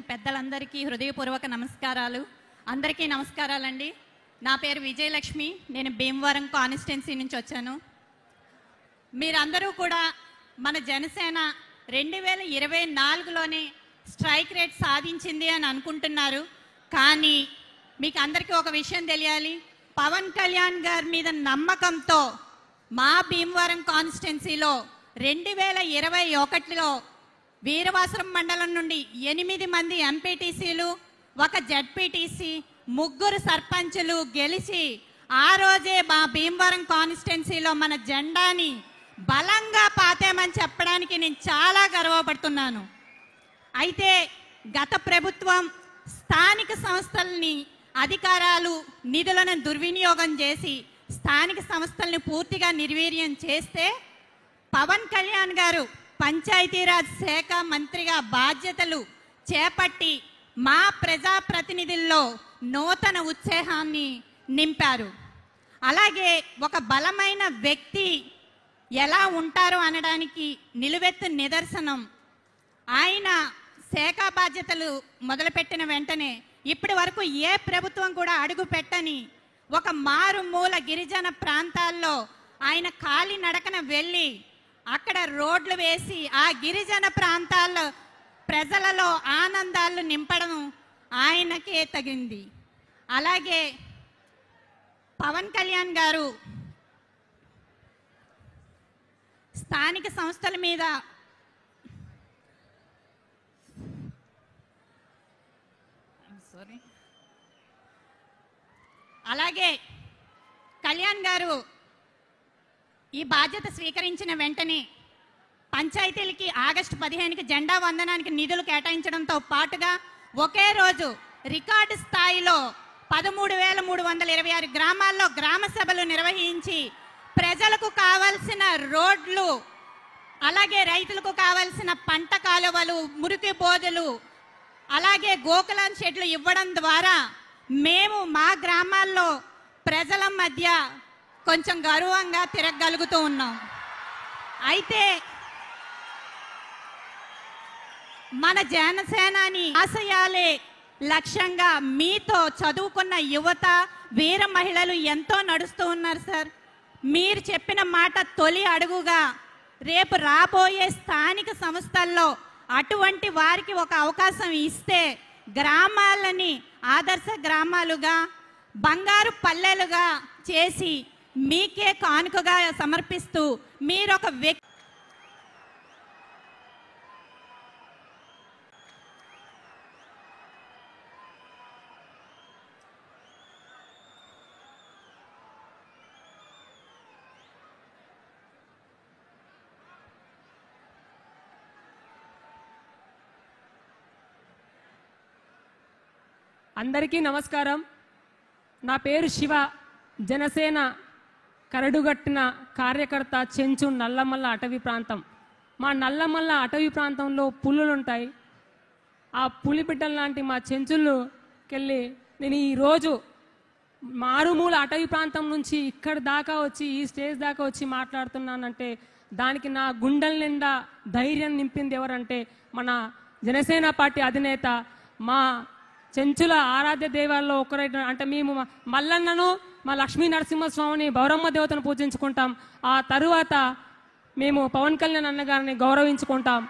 పెద్దలందరికీ హృదయపూర్వక నమస్కారాలు. అందరికీ నమస్కారాలండి. నా పేరు విజయలక్ష్మి. నేను భీమవరం కాన్స్టిట్యున్సీ నుంచి వచ్చాను. మీరందరూ కూడా మన జనసేన 2024లోనే స్ట్రైక్ రేట్ సాధించింది అని అనుకుంటున్నారు. కానీ మీకు అందరికీ ఒక విషయం తెలియాలి. పవన్ కళ్యాణ్ గారి మీద నమ్మకంతో మా భీమవరం కాన్స్టిట్యున్సీలో 2021లో వీరవాసరం మండలం నుండి 8 మంది ఎంపీటీసీలు, 1 జడ్పీటీసీ, 3 సర్పంచులు గెలిచి ఆ రోజే మా భీమవరం కాన్స్టిట్యున్సీలో మన జెండాని బలంగా పాతామని చెప్పడానికి నేను చాలా గర్వపడుతున్నాను. అయితే గత ప్రభుత్వం స్థానిక సంస్థల్ని అధికారాలు నిధులను దుర్వినియోగం చేసి స్థానిక సంస్థల్ని పూర్తిగా నిర్వీర్యం చేస్తే పవన్ కళ్యాణ్ గారు పంచాయతీరాజ్ శాఖ మంత్రిగా బాధ్యతలు చేపట్టి మా ప్రజాప్రతినిధుల్లో నూతన ఉత్సాహాన్ని నింపారు. అలాగే ఒక బలమైన వ్యక్తి ఎలా ఉంటారో అనడానికి నిలువెత్తు నిదర్శనం ఆయన శాఖ బాధ్యతలు మొదలుపెట్టిన వెంటనే ఇప్పటి వరకు ఏ ప్రభుత్వం కూడా అడుగు పెట్టని ఒక మారుమూల గిరిజన ప్రాంతాల్లో ఆయన కాలి నడకన వెళ్ళి అక్కడ రోడ్లు వేసి ఆ గిరిజన ప్రాంతాల్లో ప్రజలలో ఆనందాలు నింపడం ఆయనకే తగింది. అలాగే పవన్ కళ్యాణ్ గారు స్థానిక సంస్థల మీద అలాగే కళ్యాణ్ గారు ఈ బాధ్యత స్వీకరించిన వెంటనే పంచాయతీలకి ఆగస్టు 15కి జెండా వందనానికి నిధులు కేటాయించడంతో పాటుగా ఒకే రోజు రికార్డు స్థాయిలో 13,326 గ్రామాల్లో గ్రామ సభలు నిర్వహించి ప్రజలకు కావాల్సిన రోడ్లు, అలాగే రైతులకు కావాల్సిన పంట కాలువలు, మురికి బోధులు, అలాగే గోకులం షెడ్లు ఇవ్వడం ద్వారా మేము మా గ్రామాల్లో ప్రజల మధ్య కొంచెం గర్వంగా తిరగలుగుతూ ఉన్నాం. అయితే మన జనసేనాని ఆశయాలే లక్ష్యంగా మీతో చదువుకున్న యువత, వీర మహిళలు ఎంతో నడుస్తూ ఉన్నారు సార్. మీరు చెప్పిన మాట తొలి అడుగుగా రేపు రాబోయే స్థానిక సంస్థల్లో అటువంటి వారికి ఒక అవకాశం ఇస్తే గ్రామాలని ఆదర్శ గ్రామాలుగా, బంగారు పల్లెలుగా చేసి మీకే కానుకగా సమర్పిస్తూ మీరొక వ్యక్తి అందరికీ నమస్కారం. నా పేరు శివ. జనసేన కరడుగట్టిన కార్యకర్త. చెంచు నల్లమల్ల అటవీ ప్రాంతం. మా నల్లమల్ల అటవీ ప్రాంతంలో పులులు ఉంటాయి. ఆ పులి బిడ్డలు లాంటి మా చెంచుల్లోకెళ్ళి నేను ఈరోజు మారుమూల అటవీ ప్రాంతం నుంచి ఇక్కడ దాకా వచ్చి ఈ స్టేజ్ దాకా వచ్చి మాట్లాడుతున్నానంటే దానికి నా గుండెల నిండా ధైర్యం నింపింది ఎవరంటే మన జనసేన పార్టీ అధినేత, మా చెంచుల ఆరాధ్య దేవాల్లో ఒకరైన అంటే మేము మల్లన్నను, మా లక్ష్మీ నరసింహస్వామిని, బౌరమ్మ దేవతను పూజించుకుంటాం. ఆ తరువాత మేము పవన్ కళ్యాణ్ అన్నగారిని గౌరవించుకుంటాం.